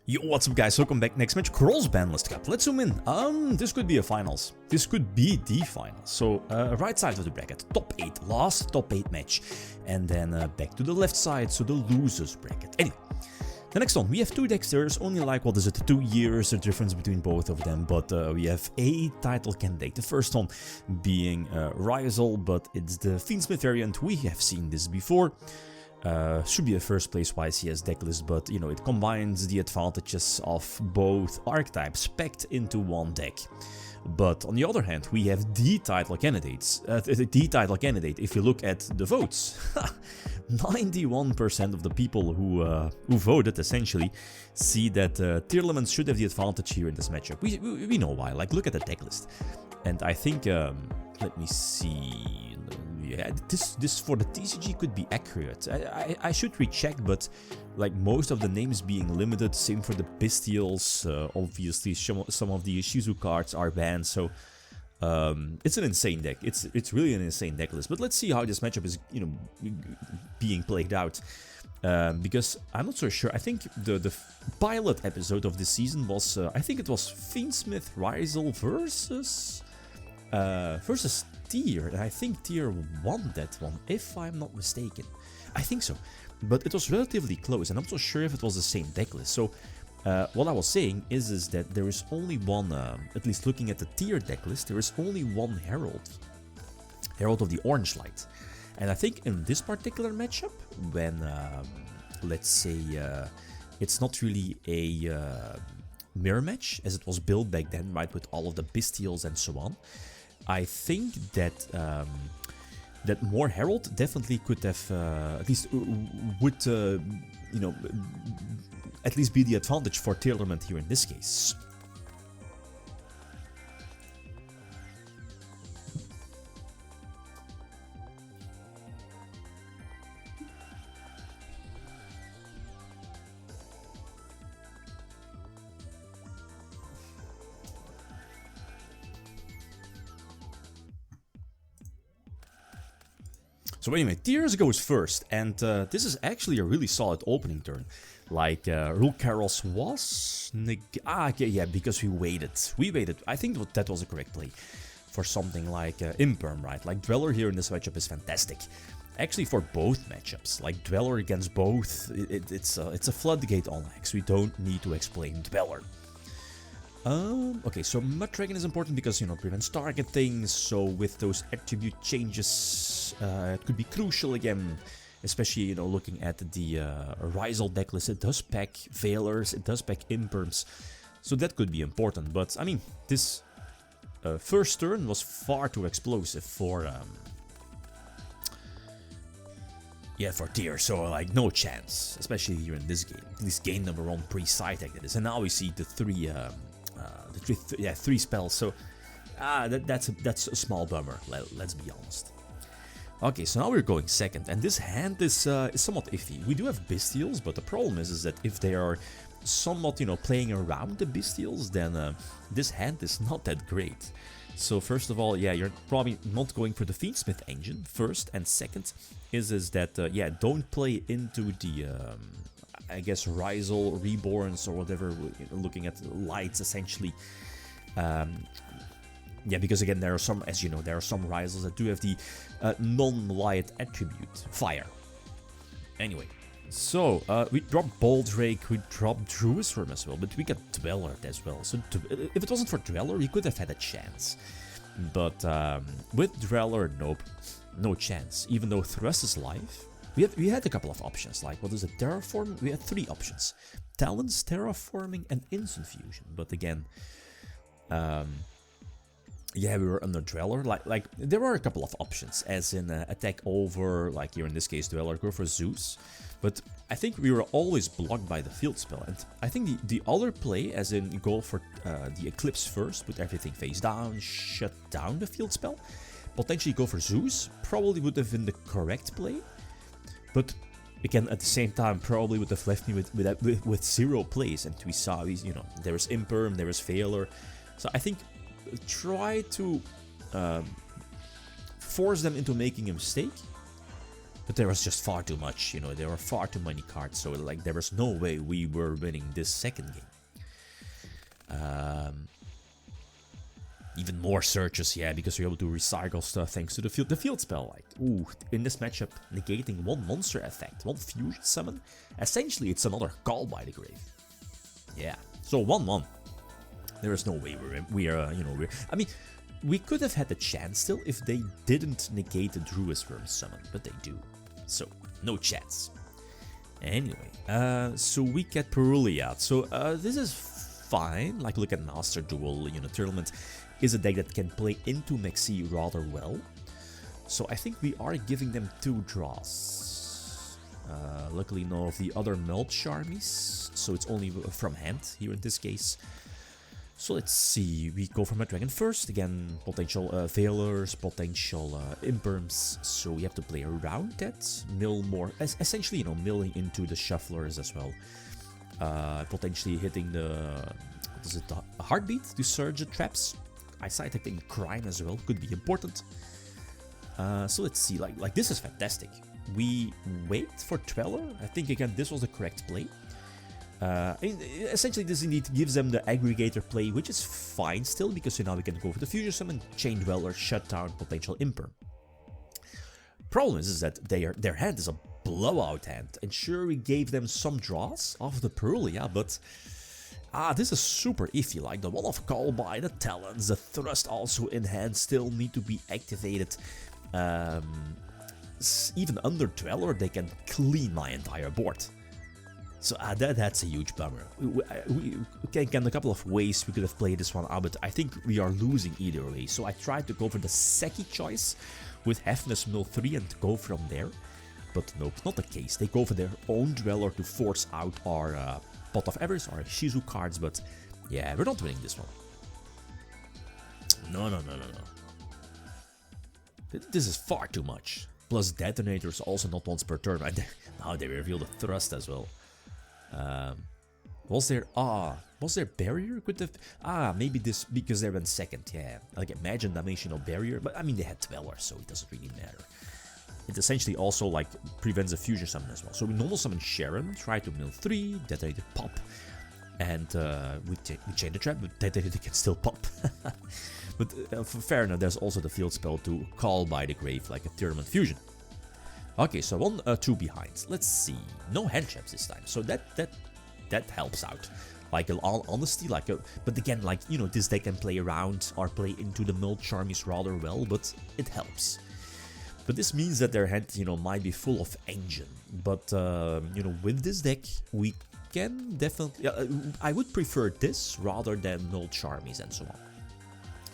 Yo, what's up guys, welcome back. Next match, Cross-Banlist Cup. Let's zoom in. This could be a finals. This could be the finals. So, right side of the bracket, top 8, last top 8 match. And then back to the left side, so the losers bracket. Anyway, the next one, we have two decks. There's only like, what is it, 2 years the difference between both of them. But we have a title candidate. The first one being Ryzeal, but it's the Fiendsmith variant. We have seen this before. Should be a first place YCS decklist, but you know, it combines the advantages of both archetypes packed into one deck. But on the other hand, we have the title candidates. The title candidate, if you look at the votes, 91% of the people who voted essentially see that Tearlaments should have the advantage here in this matchup. We know why. Like, look at the decklist, and I think let me see. Yeah, this for the TCG could be accurate. I should recheck, but like most of the names being limited, same for the Bestials. Obviously, some of the Ishizu cards are banned, so it's an insane deck. It's really an insane deck list. But let's see how this matchup is, you know, being played out. Because I'm not so sure. I think the pilot episode of this season was I think it was Fiendsmith Ryzeal versus Tier, and I think Tier won that one, if I'm not mistaken. I think so, but it was relatively close, and I'm not so sure if it was the same decklist. So, what I was saying is that there is only one, at least looking at the Tier decklist, there is only one Herald of the Orange Light. And I think in this particular matchup, when, let's say, it's not really a mirror match, as it was built back then, right, with all of the Bestials and so on, I think that that more Herald definitely could have at least would you know, at least be the advantage for Tearlament here in this case. So anyway, Tears goes first, and this is actually a really solid opening turn. Like, Rule Carols was... yeah, because we waited. I think that was a correct play for something like Imperm, right? Like, Dweller here in this matchup is fantastic. Actually, for both matchups. Like, Dweller against both, it's a floodgate on X. We don't need to explain Dweller. Okay, so Mud Dragon is important because, you know, prevents target things, so with those attribute changes, it could be crucial again, especially, you know, looking at the Ryzeal decklist. It does pack Veilers, it does pack Imperms, so that could be important, but, I mean, this first turn was far too explosive for, yeah, for Tier, so, like, no chance, especially here in this game. At least game number 1 pre-side deck that is, and now we see the three spells, so that's a small bummer, let's be honest. Okay, so now we're going second, and this hand is somewhat iffy. We do have Bestials, but the problem is that if they are somewhat, you know, playing around the Bestials, then this hand is not that great. So first of all, yeah, you're probably not going for the Fiendsmith engine first, and second is that, yeah, don't play into the... I guess Ryzeal Reborns or whatever, looking at lights essentially. Yeah, because again, there are some, as you know, there are some Ryzeals that do have the non-light attribute, fire. Anyway, so we dropped Baldrake, we dropped Druisworm as well, but we got Dweller as well. So if it wasn't for Dweller, we could have had a chance. But with Dweller, nope, no chance. Even though Thrust is live. We had a couple of options, like, what is it, Terraform? We had 3 options. Talents, Terraforming, and Instant Fusion. But again, yeah, we were under Dweller. Like there were a couple of options, as in attack over, like here in this case, Dweller, go for Zeus. But I think we were always blocked by the field spell. And I think the other play, as in go for the Eclipse first, put everything face down, shut down the field spell, potentially go for Zeus, probably would have been the correct play. But again, at the same time, probably would have left me with 0 plays, and we saw, you know, there was Imperm, there was Veiler. So I think try to force them into making a mistake, But there was just far too much, you know, there were far too many cards, so like there was no way we were winning this second game. Even more searches, yeah, because we're able to recycle stuff thanks to the field spell. Like, ooh, in this matchup, negating one monster effect, one fusion summon. Essentially, it's another Call by the Grave. Yeah, so 1-1. There is no way I mean, we could have had the chance still if they didn't negate the Druid's Worm summon, but they do. So, no chance. Anyway, so we get Perulia. So, this is fine. Like, look at Master Duel, you know, Tearlaments is a deck that can play into Mexi rather well. So I think we are giving them 2 draws. Luckily none of the other Mulch armies, so it's only from hand here in this case. So let's see, we go for my Dragon first. Again, potential Veilers, potential Imperms, so we have to play around that. Mill more, essentially, you know, milling into the Shufflers as well. Potentially hitting the, what is it, the Heartbeat to surge the traps. Eyesight in Crime as well could be important. So let's see, like this is fantastic. We wait for Dweller. I think again this was the correct play. Essentially this indeed gives them the aggregator play, which is fine still, because now we can go for the Fusion Summon, Chain Dweller, shut down potential Imper. Problem is that their hand is a blowout hand, and sure we gave them some draws off the Perulia, but this is super iffy. Like the Wall of Call by, the Talons, the Thrust also in hand still need to be activated. Even under Dweller they can clean my entire board. So that's a huge bummer. We can a couple of ways we could have played this one out, but I think we are losing either way. So I tried to go for the Seki choice with Hefness Mill 3 and go from there. But nope, not the case. They go for their own Dweller to force out our Pot of Avarice, our Ishizu cards, but yeah, we're not winning this one. No. This is far too much. Plus Detonators also not once per turn. Now they reveal the Thrust as well. Was there barrier? Could have maybe this because they went second, yeah. Like imagine dimensional barrier, but I mean they had Dweller, so it doesn't really matter. It essentially also like prevents a fusion summon as well. So we normal summon Sharon, try to mill 3, detonator pop, and we chain the trap, but detonator can still pop. But fair enough, there's also the field spell to Call by the Grave, like a Tearlament fusion. Okay, so 1-2 behind. Let's see, no hand traps this time, so that helps out. Like in all honesty, like but again, like you know, this deck can play around or play into the Mulch armies rather well, but it helps. But this means that their hand, you know, might be full of engine. But, you know, with this deck, we can definitely... I would prefer this rather than Mulch armies and so on.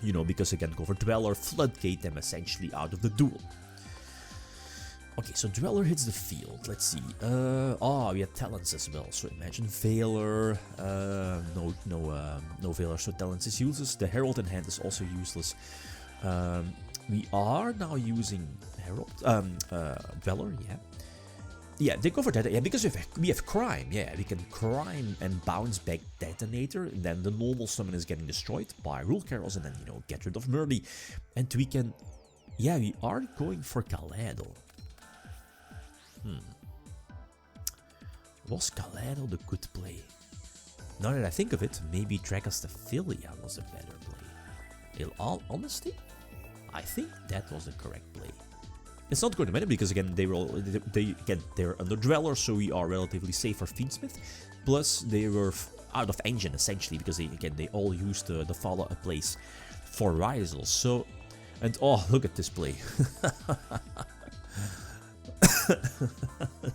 You know, because again, go for Dweller, floodgate them essentially out of the duel. Okay, so Dweller hits the field. Let's see. We have Talents as well. So imagine Veiler. No Veiler, so Talents is useless. The Herald in hand is also useless. We are now using Herald, Dweller, yeah. Yeah, they go for that, yeah, because we have Crime, yeah. We can Crime and bounce back Detonator, and then the normal summon is getting destroyed by Rule Carols, and then, you know, get rid of Murdy. And we can, yeah, we are going for Kaladel. Was Kaladel the good play? Now that I think of it, maybe Dragostaphilia was a better play. In all honesty, I think that was the correct play. It's not going to matter because again they're under Dweller, so we are relatively safe for Fiendsmith. Plus they were out of engine essentially because they all used the follow-up plays for Ryzeal. So, and oh, look at this play.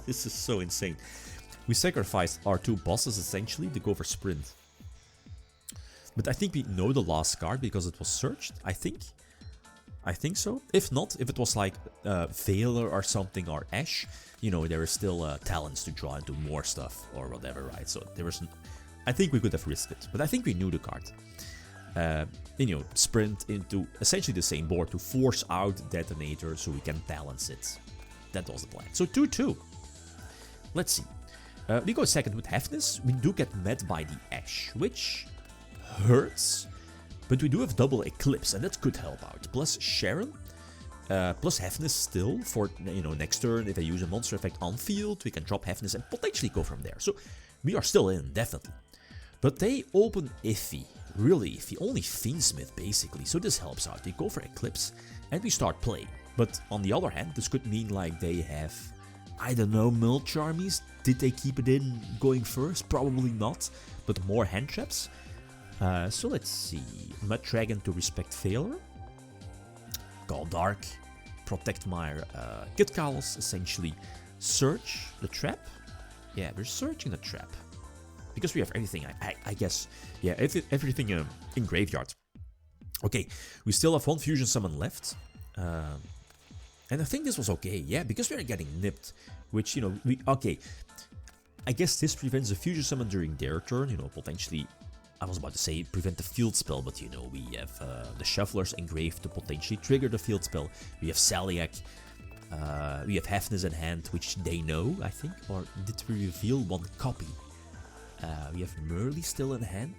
This is so insane. We sacrificed our 2 bosses essentially to go for Sprint. But I think we know the last card because it was searched, I think so. If not, if it was like Veiler or something or Ash, you know, there is still talents to draw into more stuff or whatever, right? So there was, I think we could have risked it, but I think we knew the card. You know, sprint into essentially the same board to force out Detonator so we can balance it. That was the plan. So 2-2. Let's see. We go second with Hefness. We do get met by the Ash, which hurts. But we do have double Eclipse, and that could help out. Plus Sharon. plus Heaviness still for, you know, next turn. If I use a monster effect on field, we can drop Heaviness and potentially go from there. So we are still in, definitely. But they open iffy, really iffy. Only Fiendsmith, basically. So this helps out. They go for Eclipse and we start playing. But on the other hand, this could mean like they have, I don't know, Mulch armies. Did they keep it in going first? Probably not. But more hand traps. So let's see. Mud Dragon to respect failure. Call Dark. Protect my Kitkalos, essentially. Search the trap. Yeah, we're searching the trap. Because we have everything, I guess. Yeah, everything in Graveyard. Okay, we still have one Fusion Summon left. And I think this was okay, yeah, because we are getting nipped. Which, you know, okay. I guess this prevents a Fusion Summon during their turn, you know, potentially. I was about to say prevent the field spell, but you know, we have the Shufflers engraved to potentially trigger the field spell. We have Saliak. We have Heaviness in hand, which they know, I think. Or did we reveal one copy? We have Merly still in hand.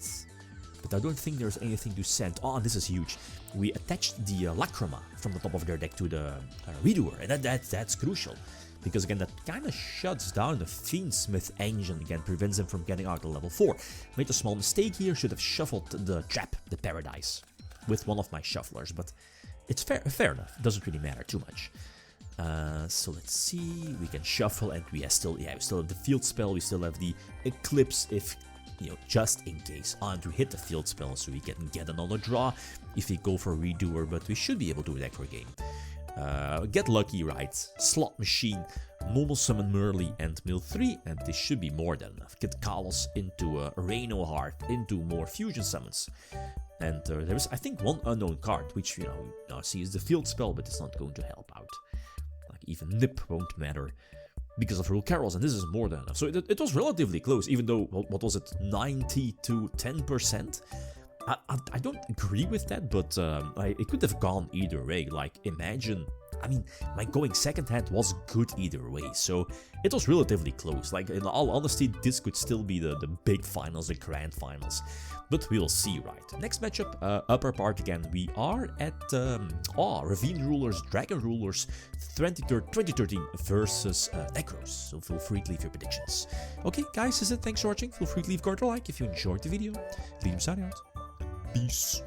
But I don't think there's anything to send. Oh, and this is huge. We attached the Lacrima from the top of their deck to the Redoer. And that's crucial. Because again, that kind of shuts down the Fiendsmith engine, again, prevents them from getting out to level 4. Made a small mistake here, should have shuffled the trap, the Paradise, with one of my Shufflers, but it's fair enough, doesn't really matter too much. So let's see, we can shuffle, and we still have the field spell, we still have the Eclipse, if, you know, just in case, and to hit the field spell, so we can get another draw if we go for Redoer, but we should be able to attack for a game. Get lucky, right? Slot Machine, Normal Summon Merly and Mill 3, and this should be more than enough. Get Kalos into a Reno Heart, into more Fusion Summons. And there is, I think, one unknown card, which, you know, now see is the field spell, but it's not going to help out. Like, even Nip won't matter because of Rule Carols, and this is more than enough. So it was relatively close, even though, what was it, 90 to 10%? I don't agree with that, but it could have gone either way. Like, imagine, I mean, my going second hand was good either way, so it was relatively close. Like, in all honesty, this could still be the big finals, the grand finals, but we'll see, right? Next matchup, upper part again, we are at Ravine Rulers, Dragon Rulers, 2013 versus Necros, so feel free to leave your predictions. Okay, guys, this is it, thanks for watching, feel free to leave a like if you enjoyed the video, leave them signing out. Peace.